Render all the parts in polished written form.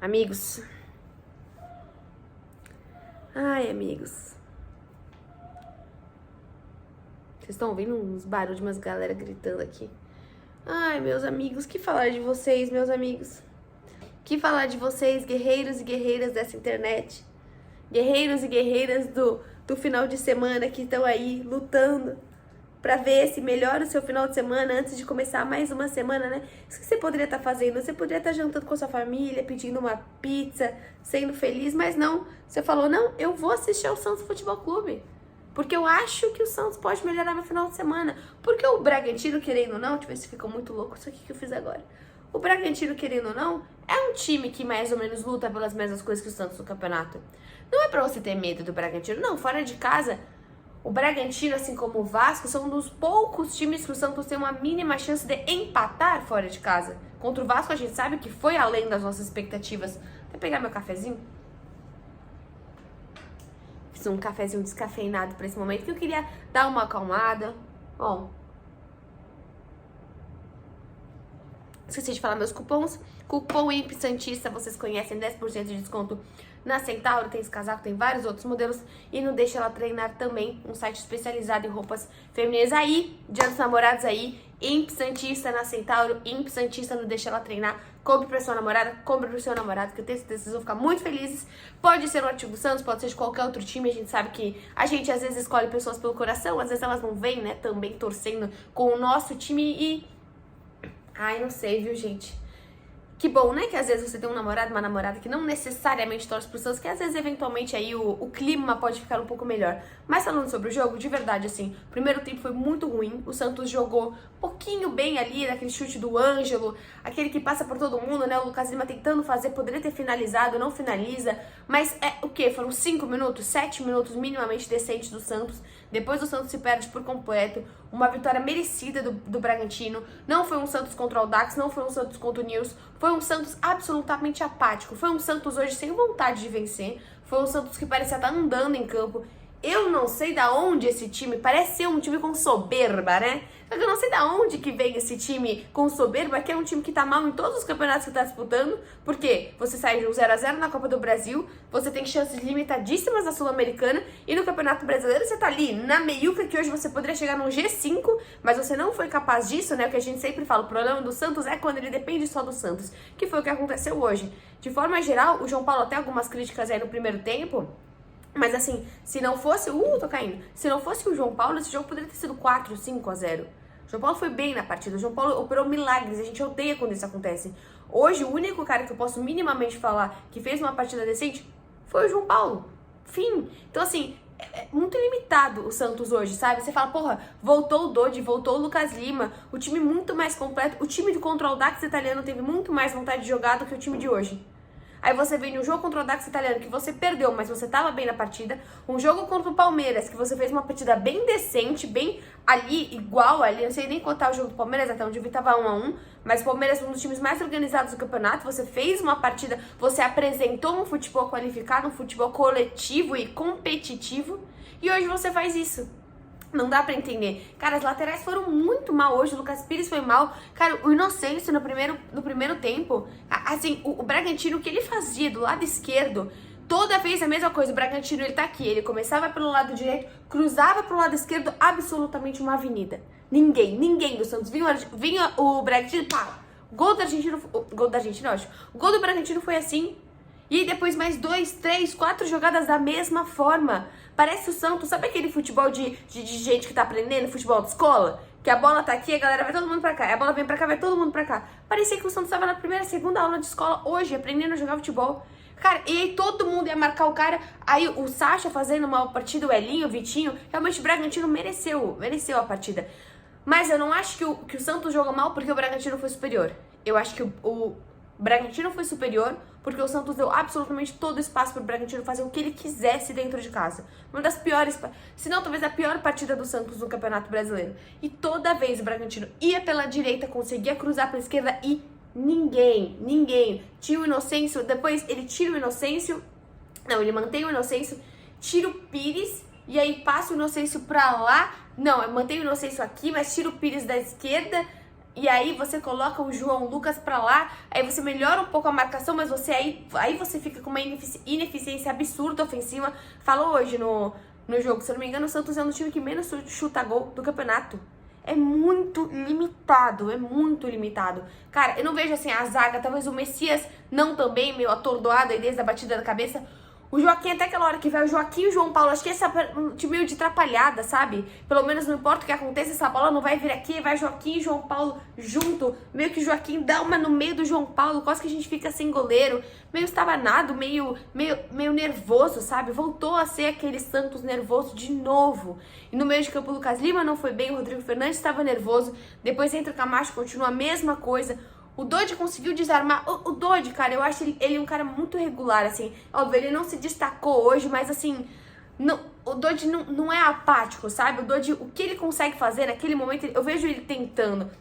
Amigos. Ai, amigos. Vocês estão ouvindo uns barulhos de umas galera gritando aqui? Ai, meus amigos, que falar de vocês, meus amigos? Que falar de vocês, guerreiros e guerreiras dessa internet? Guerreiros e guerreiras do final de semana que estão aí lutando pra ver se melhora o seu final de semana antes de começar mais uma semana, né? Isso que você poderia estar fazendo. Você poderia estar jantando com a sua família, pedindo uma pizza, sendo feliz, mas não. Você falou, não, eu vou assistir ao Santos Futebol Clube. Porque eu acho que o Santos pode melhorar meu final de semana. Porque o Bragantino, querendo ou não, deixa eu ver se ficou muito louco isso aqui que eu fiz agora. O Bragantino, querendo ou não, é um time que mais ou menos luta pelas mesmas coisas que o Santos no campeonato. Não é pra você ter medo do Bragantino, não. Fora de casa, o Bragantino, assim como o Vasco, são um dos poucos times que o Santos tem uma mínima chance de empatar fora de casa. Contra o Vasco, a gente sabe que foi além das nossas expectativas. Vou pegar meu cafezinho. Fiz um cafezinho descafeinado pra esse momento, que eu queria dar uma acalmada. Ó. Esqueci de falar meus cupons. Cupom IMP Santista, vocês conhecem, 10% de desconto na Centauro. Tem esse casaco, tem vários outros modelos. E não Deixa Ela Treinar também, um site especializado em roupas femininas. Aí, Dia dos Namorados aí, IMP Santista na Centauro, IMP Santista no Deixa Ela Treinar. Compre pra sua namorada, compre pro seu namorado, que eu tenho certeza que vocês vão ficar muito felizes. Pode ser o Artigo Santos, pode ser de qualquer outro time. A gente sabe que a gente às vezes escolhe pessoas pelo coração, às vezes elas não vêm, né, também torcendo com o nosso time e... Ai, não sei, viu, gente? Que bom, né? Que às vezes você tem um namorado, uma namorada que não necessariamente torce pro Santos, que às vezes, eventualmente, aí o clima pode ficar um pouco melhor. Mas falando sobre o jogo, de verdade, assim, o primeiro tempo foi muito ruim. O Santos jogou um pouquinho bem ali, naquele chute do Ângelo, aquele que passa por todo mundo, né? O Lucas Lima tentando fazer, poderia ter finalizado, não finaliza. Mas é o quê? Foram 5 minutos, 7 minutos minimamente decentes do Santos. Depois o Santos se perde por completo. Uma vitória merecida do Bragantino. Não foi um Santos contra o Dax, não foi um Santos contra o Nils. Foi um Santos absolutamente apático. Foi um Santos hoje sem vontade de vencer. Foi um Santos que parecia estar andando em campo. Eu não sei da onde esse time, parece ser um time com soberba, né? Só que eu não sei da onde que vem esse time com soberba, que é um time que tá mal em todos os campeonatos que tá disputando, porque você sai de um 0-0 na Copa do Brasil, você tem chances limitadíssimas na Sul-Americana, e no Campeonato Brasileiro você tá ali na meiuca, que hoje você poderia chegar num G5, mas você não foi capaz disso, né? O que a gente sempre fala, o problema do Santos é quando ele depende só do Santos, que foi o que aconteceu hoje. De forma geral, o João Paulo tem algumas críticas aí no primeiro tempo, mas assim, se não fosse... tô caindo. Se não fosse o João Paulo, esse jogo poderia ter sido 4, 5-0. O João Paulo foi bem na partida. O João Paulo operou milagres. A gente odeia quando isso acontece. Hoje, o único cara que eu posso minimamente falar que fez uma partida decente foi o João Paulo. Fim. Então, assim, é muito limitado o Santos hoje, sabe? Você fala, porra, voltou o Dodi, voltou o Lucas Lima. O time muito mais completo. O time de contra o Dax italiano teve muito mais vontade de jogar do que o time de hoje. Aí você vem no jogo contra o Dax italiano, que você perdeu, mas você tava bem na partida. Um jogo contra o Palmeiras, que você fez uma partida bem decente, bem ali, igual ali. Não sei nem contar o jogo do Palmeiras, até onde eu vi tava 1-1. Mas o Palmeiras foi um dos times mais organizados do campeonato. Você fez uma partida, você apresentou um futebol qualificado, um futebol coletivo e competitivo. E hoje você faz isso. Não dá pra entender. Cara, as laterais foram muito mal hoje. O Lucas Pires foi mal. Cara, o Inocêncio no primeiro tempo. Assim, o Bragantino, o que ele fazia do lado esquerdo, toda vez a mesma coisa. O Bragantino, ele tá aqui. Ele começava pelo lado direito, cruzava pro lado esquerdo, absolutamente uma avenida. Ninguém do Santos. Vinha o Bragantino, pá. Gol do Argentino, ótimo. O gol do Bragantino foi assim. E aí depois mais 2, 3, 4 jogadas da mesma forma. Parece o Santos, sabe aquele futebol de gente que tá aprendendo, futebol de escola? Que a bola tá aqui, a galera vai todo mundo pra cá. A bola vem pra cá, vai todo mundo pra cá. Parecia que o Santos tava na primeira, segunda aula de escola hoje, aprendendo a jogar futebol. Cara, e aí todo mundo ia marcar o cara. Aí o Sacha fazendo uma partida, o Elinho, o Vitinho. Realmente o Bragantino mereceu a partida. Mas eu não acho que o Santos joga mal porque o Bragantino foi superior. Eu acho que o Bragantino foi superior porque o Santos deu absolutamente todo o espaço para o Bragantino fazer o que ele quisesse dentro de casa. Uma das piores, se não talvez a pior partida do Santos no Campeonato Brasileiro. E toda vez o Bragantino ia pela direita, conseguia cruzar pela esquerda e ninguém. Tinha o Inocêncio, depois ele tira o Inocêncio, não, ele mantém o Inocêncio, tira o Pires e aí passa o Inocêncio pra lá. Não, mantém o Inocêncio aqui, mas tira o Pires da esquerda. E aí você coloca o João Lucas pra lá, aí você melhora um pouco a marcação, mas você aí você fica com uma ineficiência absurda ofensiva. Falou hoje no jogo, se eu não me engano, o Santos é um time que menos chuta gol do campeonato. É muito limitado, é muito limitado. Cara, eu não vejo assim a zaga, talvez o Messias não também, meio atordoado aí desde a batida da cabeça. O Joaquim, até aquela hora que vai o Joaquim e o João Paulo, acho que esse é um time meio de atrapalhada, sabe? Pelo menos não importa o que aconteça, essa bola não vai vir aqui, vai Joaquim e João Paulo junto. Meio que o Joaquim dá uma no meio do João Paulo, quase que a gente fica sem goleiro. Meio estabanado, meio nervoso, sabe? Voltou a ser aquele Santos nervoso de novo. E no meio de campo o Lucas Lima não foi bem, o Rodrigo Fernandes estava nervoso. Depois entra o Camacho, continua a mesma coisa. O Dodge conseguiu desarmar. O Dodge, cara, eu acho ele um cara muito regular, assim. Óbvio, ele não se destacou hoje, mas assim, não, o Dodge não é apático, sabe? O Dodge, o que ele consegue fazer naquele momento, eu vejo ele tentando.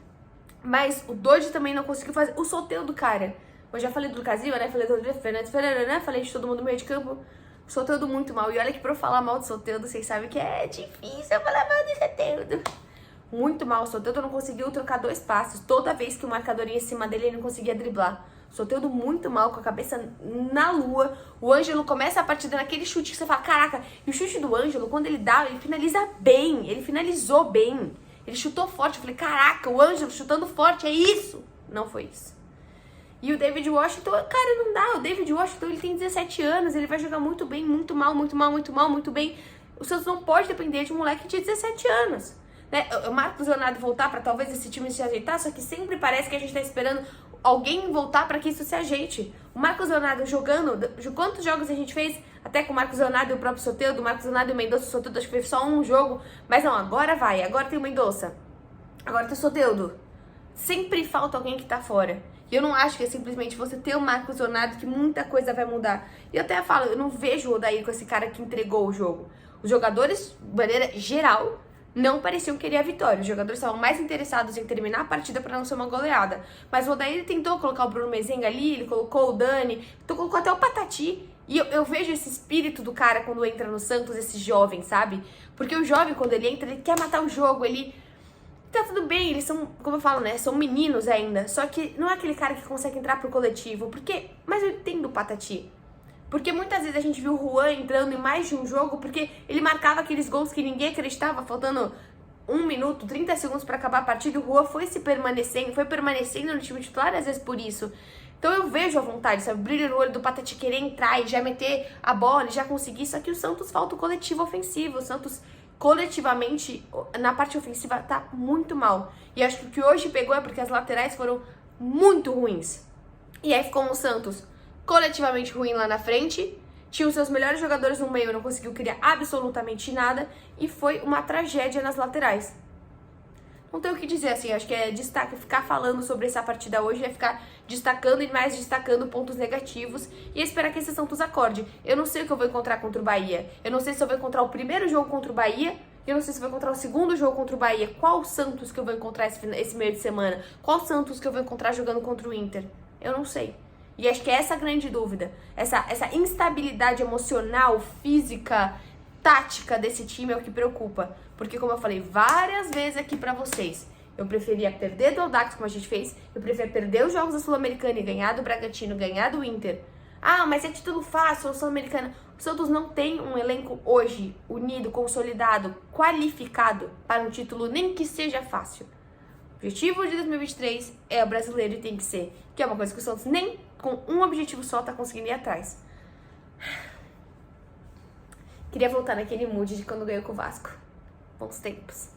Mas o Dodge também não conseguiu fazer. O Soteldo, cara. Eu já falei do Lucas Lima, né? Falei do Rodrigo Fernandes, né? Falei de todo mundo no meio de campo. O Soteldo muito mal. E olha que pra eu falar mal do Soteldo, vocês sabem que é difícil eu falar mal do Soteldo. Muito mal, o Soteldo não conseguiu trocar 2 passos. Toda vez que o marcador ia em cima dele, ele não conseguia driblar. O Soteldo muito mal, com a cabeça na lua. O Ângelo começa a partida naquele chute que você fala, caraca. E o chute do Ângelo, quando ele dá, ele finaliza bem. Ele finalizou bem. Ele chutou forte. Eu falei, caraca, o Ângelo chutando forte, é isso. Não foi isso. E o David Washington, cara, não dá. O David Washington, ele tem 17 anos. Ele vai jogar muito bem, muito mal, muito mal, muito mal, muito bem. O Santos não pode depender de um moleque de 17 anos. Né? O Marcos Leonardo voltar para talvez esse time se ajeitar, só que sempre parece que a gente tá esperando alguém voltar para que isso se ajeite. O Marcos Leonardo jogando, quantos jogos a gente fez? Até com o Marcos Leonardo e o próprio Soteldo, o Marcos Leonardo e o Mendonça, o Soteldo acho que fez só um jogo, mas não, agora vai, agora tem o Mendonça, agora tem o Soteldo. Sempre falta alguém que tá fora. E eu não acho que é simplesmente você ter o Marcos Leonardo que muita coisa vai mudar. E eu até falo, eu não vejo o Odair com esse cara que entregou o jogo. Os jogadores, de maneira geral, não pareciam querer a vitória. Os jogadores estavam mais interessados em terminar a partida para não ser uma goleada. Mas o Odair tentou colocar o Bruno Mezenga ali, ele colocou o Dani, então colocou até o Patati. E eu vejo esse espírito do cara quando entra no Santos, esse jovem, sabe? Porque o jovem, quando ele entra, ele quer matar o jogo, ele... Tá tudo bem, eles são, como eu falo, né? São meninos ainda. Só que não é aquele cara que consegue entrar pro coletivo. Porque... Mas eu entendo o Patati. Porque muitas vezes a gente viu o Juan entrando em mais de um jogo porque ele marcava aqueles gols que ninguém acreditava, faltando 1 minuto, 30 segundos para acabar a partida. O Juan foi permanecendo no time titular, às vezes por isso. Então eu vejo a vontade, sabe? Brilho no olho do Patati querer entrar e já meter a bola e já conseguir. Só que o Santos falta o coletivo ofensivo. O Santos, coletivamente, na parte ofensiva, tá muito mal. E acho que o que hoje pegou é porque as laterais foram muito ruins. E aí ficou o Santos coletivamente ruim lá na frente, tinha os seus melhores jogadores no meio, não conseguiu criar absolutamente nada, e foi uma tragédia nas laterais. Não tem o que dizer, assim, acho que é destaque, ficar falando sobre essa partida hoje, é ficar destacando e mais destacando pontos negativos, e esperar que esse Santos acorde. Eu não sei o que eu vou encontrar contra o Bahia, eu não sei se eu vou encontrar o primeiro jogo contra o Bahia, eu não sei se eu vou encontrar o segundo jogo contra o Bahia, qual Santos que eu vou encontrar esse meio de semana, qual Santos que eu vou encontrar jogando contra o Inter, eu não sei. E acho que é essa a grande dúvida. Essa instabilidade emocional, física, tática desse time é o que preocupa. Porque, como eu falei várias vezes aqui pra vocês, eu preferia perder do Audax, como a gente fez. Eu preferia perder os jogos da Sul-Americana e ganhar do Bragantino, ganhar do Inter. Ah, mas é título fácil, Sul-Americana. O Santos não tem um elenco hoje unido, consolidado, qualificado para um título, nem que seja fácil. O objetivo de 2023 é o brasileiro e tem que ser. Que é uma coisa que o Santos nem com um objetivo só tá conseguindo ir atrás. Queria voltar naquele mood de quando ganhou com o Vasco. Bons tempos.